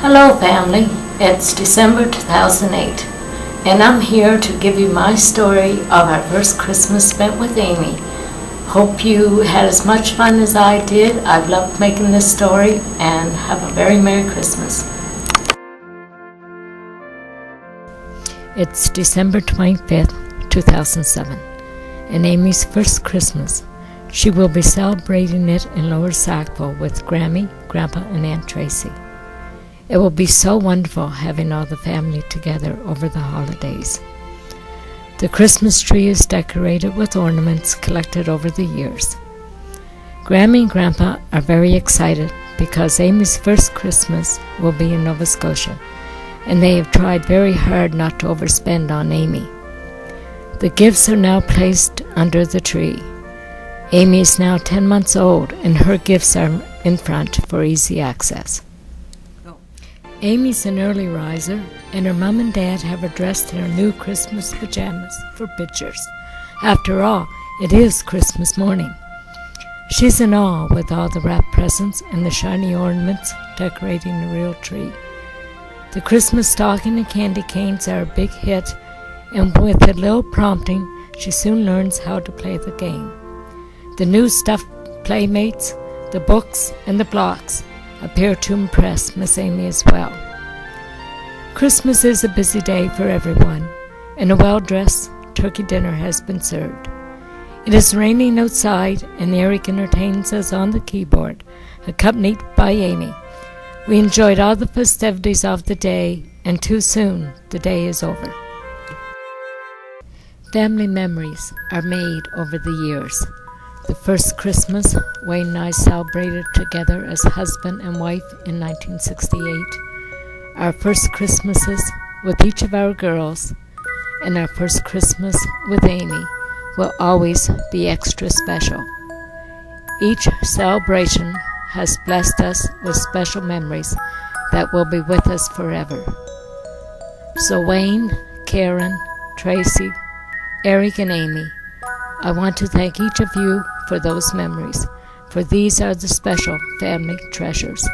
Hello family, it's December 2008 and I'm here to give you my story of our first Christmas spent with Amy. Hope you had as much fun as I did. I've loved making this story and have a very Merry Christmas. It's December 25th, 2007 and Amy's first Christmas. She will be celebrating it in Lower Sackville with Grammy, Grandpa and Aunt Tracy. It will be so wonderful having all the family together over the holidays. The Christmas tree is decorated with ornaments collected over the years. Grammy and Grandpa are very excited because Amy's first Christmas will be in Nova Scotia, and they have tried very hard not to overspend on Amy. The gifts are now placed under the tree. Amy is now 10 months old, and her gifts are in front for easy access. Amy's an early riser, and her mom and dad have her dressed in her new Christmas pajamas for pictures. After all, it is Christmas morning. She's in awe with all the wrapped presents and the shiny ornaments decorating the real tree. The Christmas stocking and candy canes are a big hit, and with a little prompting, she soon learns how to play the game. The new stuffed playmates, the books, and the blocks appear to impress Miss Amy as well. Christmas is a busy day for everyone, and a well-dressed turkey dinner has been served. It is raining outside, and Eric entertains us on the keyboard, accompanied by Amy. We enjoyed all the festivities of the day, and too soon the day is over. Family memories are made over the years. The first Christmas, Wayne and I celebrated together as husband and wife in 1968. Our first Christmases with each of our girls and our first Christmas with Amy will always be extra special. Each celebration has blessed us with special memories that will be with us forever. So Wayne, Karen, Tracy, Eric and Amy, I want to thank each of you for those memories, for these are the special family treasures